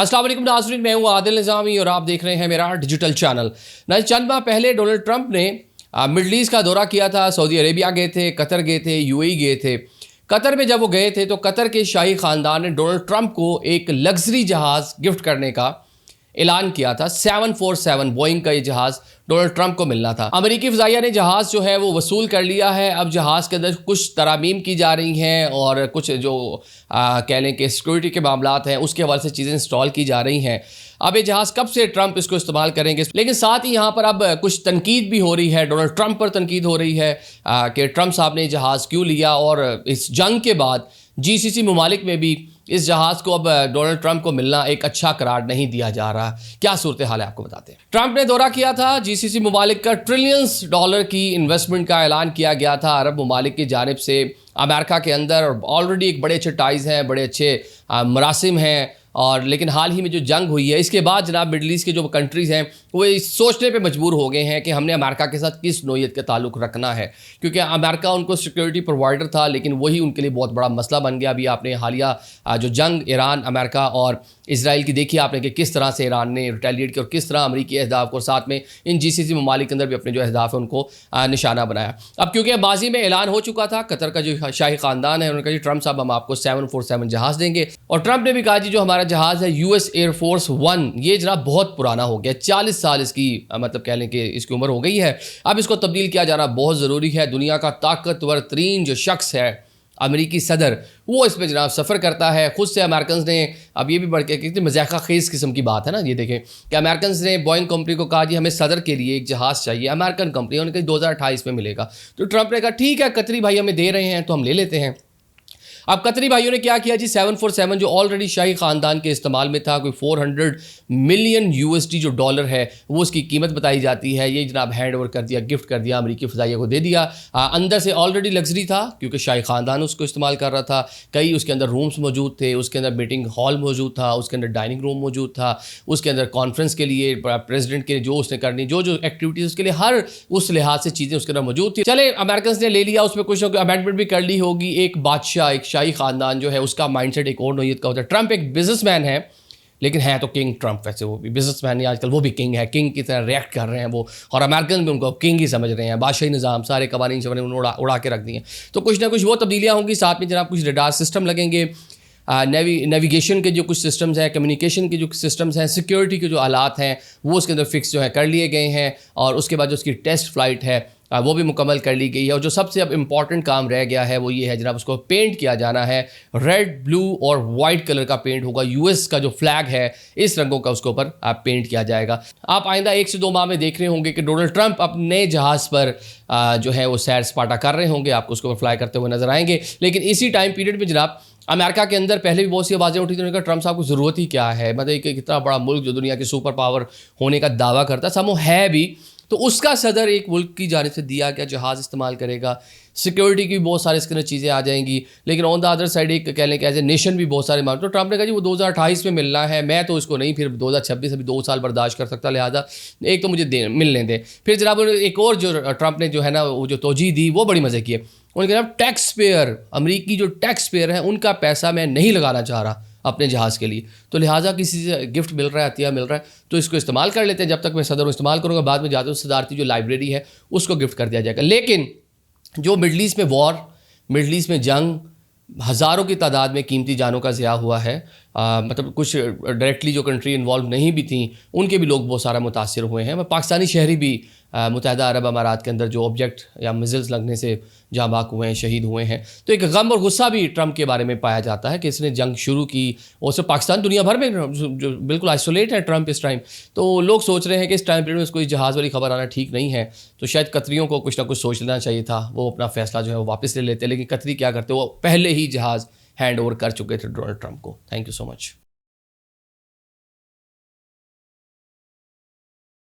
अस्सलाम वालेकुम नाज़रीन, मैं हूँ आदिल निज़ामी और आप देख रहे हैं मेरा डिजिटल चैनल। चंद माह पहले डोनाल्ड ट्रंप ने मिडल ईस्ट का दौरा किया था। सऊदी अरेबिया गए थे, कतर गए थे, यूएई गए थे। कतर में जब वो गए थे तो कतर के शाही ख़ानदान ने डोनाल्ड ट्रंप को एक लग्जरी जहाज़ गिफ्ट करने का ऐलान किया था। 747 बोइंग का ये जहाज़ डोनाल्ड ट्रंप को मिलना था। अमेरिकी फ़ज़ाइया ने जहाज़ जो है वो वसूल कर लिया है। अब जहाज़ के अंदर कुछ तरामीम की जा रही हैं और कुछ जो कह लें कि सिक्योरिटी के मामलात हैं उसके हवाले से चीज़ें इंस्टॉल की जा रही हैं। अब ये जहाज़ कब से ट्रंप इसको इस्तेमाल करेंगे, लेकिन साथ ही यहाँ पर अब कुछ तनकीद भी हो रही है। डोनाल्ड ट्रंप पर तनकीद हो रही है कि ट्रंप साहब ने जहाज़ क्यों लिया, और इस जंग के बाद जीसीसी ममालिक में भी इस जहाज़ को अब डोनाल्ड ट्रंप को मिलना एक अच्छा करार नहीं दिया जा रहा। क्या सूरत हाल है आपको बताते हैं। ट्रंप ने दौरा किया था जीसीसी ममालिक का। ट्रिलियंस डॉलर की इन्वेस्टमेंट का ऐलान किया गया था अरब ममालिक की जानिब से अमेरिका के अंदर। ऑलरेडी एक बड़े अच्छे टाइज़ हैं, बड़े अच्छे मरासिम हैं, और लेकिन हाल ही में जो जंग हुई है इसके बाद जनाब मिडल ईस्ट के जो कंट्रीज़ हैं वो इस सोचने पे मजबूर हो गए हैं कि हमने अमेरिका के साथ किस नोयत का ताल्लुक़ रखना है, क्योंकि अमेरिका उनको सिक्योरिटी प्रोवाइडर था लेकिन वही उनके लिए बहुत बड़ा मसला बन गया। अभी आपने हालिया जो जंग ईरान अमेरिका और इसराइल की देखी आपने कि किस तरह से ईरान ने रिटेलिएट किया और किस तरह अमरीकी अहदाफ को साथ में इन जीसीसी ममालिक के अंदर भी अपने जो अहदाफ है उनको निशाना बनाया। अब क्योंकि माजी में ऐलान हो चुका था, कतर का जो शाही ख़ानदान है उन्होंने कहा जी ट्रंप साहब हम आपको 747 जहाज़ देंगे, और ट्रंप ने भी कहा जी जो हमारा जहाज़ है यूएस एयरफोर्स 1 ये जनाब बहुत पुराना हो गया, 40 साल इसकी मतलब कह लें कि इसकी उम्र हो गई है। अब इसको तब्दील किया जाना बहुत ज़रूरी है। दुनिया का ताकतवर तरीन जो शख्स है अमेरिकी सदर वो इस पर जनाब सफ़र करता है। ख़ुद से अमेरिकन ने अब ये भी बढ़ के कितनी मजाक़ा खेज़ किस्म की बात है ना, ये देखें कि अमेरिकन ने बोइंग कंपनी को कहा जी हमें सदर के लिए एक जहाज़ चाहिए, अमेरिकन कंपनी, उन्होंने कहा 2028 में मिलेगा। तो ट्रंप ने कहा ठीक है कतरी भाई हमें दे रहे हैं तो हम ले लेते हैं। अब कतरी भाइयों ने क्या किया जी 747 जो ऑलरेडी शाही ख़ानदान के इस्तेमाल में था, कोई 400 मिलियन यूएसडी जो डॉलर है वो उसकी कीमत बताई जाती है, ये जनाब हैंड ओवर कर दिया, गिफ्ट कर दिया, अमरीकी फ़ज़ाइया को दे दिया। अंदर से ऑलरेडी लग्जरी था क्योंकि शाही ख़ानदान उसको इस्तेमाल कर रहा था। कई उसके अंदर रूम्स मौजूद थे, उसके अंदर मीटिंग हॉल मौजूद था, उसके अंदर डाइनिंग रूम मौजूद था, उसके अंदर कॉन्फ्रेंस के लिए प्रेसिडेंट के जो उसने करनी जो एक्टिविटीज़ उसके लिए हर उस लिहाज से चीज़ें उसके अंदर मौजूद थी। चले अमेरिकन ने ले लिया, उसमें कुछ अमेंडमेंट भी कर ली होगी। एक बादशाह एक शाही ख़ानदान जो है उसका माइंडसेट एक और नोयत का होता है। ट्रंप एक बिजनेसमैन है लेकिन है तो किंग ट्रंप, वैसे वो भी बिजनेसमैन नहीं, आजकल वो भी किंग है, किंग की तरह रिएक्ट कर रहे हैं वो, और अमेरिकन भी उनको किंग ही समझ रहे हैं। बादशाही निज़ाम सारे कवानीन शवानीन उन्होंने उड़ा के रख दिए। तो कुछ ना कुछ वो तब्दीलियाँ होंगी, साथ में जनाब कुछ रडार सिस्टम लगेंगे, नेविगेशन के जो कुछ सिस्टम्स हैं, कम्युनिकेशन के जो सिस्टम्स हैं, सिक्योरिटी के जो आलात हैं वो उसके अंदर फिक्स जो है कर लिए गए हैं, और उसके बाद जो उसकी टेस्ट फ़्लाइट है वो भी मुकम्मल कर ली गई है। और जो सबसे अब इम्पॉर्टेंट काम रह गया है वो ये है जनाब उसको पेंट किया जाना है। रेड, ब्लू और वाइट कलर का पेंट होगा। यूएस का जो फ्लैग है इस रंगों का उसके ऊपर पेंट किया जाएगा। आप आइंदा 1 से 2 माह में देख रहे होंगे कि डोनाल्ड ट्रंप अपने जहाज़ पर जो है वो सैर सपाटा कर रहे होंगे, आपको उसके ऊपर फ्लाई करते हुए नजर आएंगे। लेकिन इसी टाइम पीरियड में जनाब अमेरिका के अंदर पहले भी बहुत सी आवाज़ें उठी थी, उन्होंने कहा ट्रंप साहब को ज़रूरत ही क्या है, मतलब एक इतना बड़ा मुल्क जो दुनिया के सुपर पावर होने का दावा करता है, समो है भी, तो उसका सदर एक मुल्क की जानिब से दिया गया जहाज़ इस्तेमाल करेगा। सिक्योरिटी की बहुत सारी इसके अंदर चीज़ें आ जाएंगी, लेकिन ऑन द अदर साइड एक कह लें कि एज ए नेशन भी बहुत सारे मामले। तो ट्रंप ने कहा जी वो 2028 में मिलना है, मैं तो इसको नहीं फिर 2026 अभी 2 साल बर्दाश्त कर सकता, लिहाजा एक तो मुझे मिलने दें। फिर जनाब एक और जो ट्रंप ने जो है ना वो जो तोजी दी वो बड़ी मज़े की है। उन्होंने कहा टैक्स पेयर, अमरीकी जो टैक्स पेयर है उनका पैसा मैं नहीं लगाना चाह रहा अपने जहाज़ के लिए, तो लिहाजा किसी से गिफ्ट मिल रहा है, अतिया मिल रहा है तो इसको इस्तेमाल कर लेते हैं। जब तक मैं सदर इस्तेमाल करूँगा, बाद में जाते हुए सदारती जो लाइब्रेरी है उसको गिफ्ट कर दिया जाएगा। लेकिन जो मिडल ईस्ट में वॉर, मिडल ईस्ट में जंग, हज़ारों की तादाद में कीमती जानों का ज़िया हुआ है, मतलब कुछ डायरेक्टली जो कंट्री इन्वॉल्व नहीं भी थी उनके भी लोग बहुत सारा मुतासिर हुए हैं। पाकिस्तानी शहरी भी मुत्तहिदा अरब अमारात के अंदर जो ऑब्जेक्ट या मिज़िल्स लगने से जाँ बाक हुए हैं, शहीद हुए हैं। तो एक गम और गुस्सा भी ट्रंप के बारे में पाया जाता है कि इसने जंग शुरू की, और सिर्फ पाकिस्तान दुनिया भर में जो बिल्कुल आइसोलेट है ट्रंप इस टाइम। तो लोग सोच रहे हैं कि इस टाइम पीरियड में इसको इस जहाज़ वाली खबर आना ठीक नहीं है, तो शायद कतरियों को कुछ ना कुछ सोच लेना चाहिए था, वो अपना फ़ैसला जो है वो वापस ले लेते। लेकिन कतरी क्या करते, वो पहले ही जहाज़ हैंड ओवर कर चुके थे डोनाल्ड ट्रंप को। Thank you so much.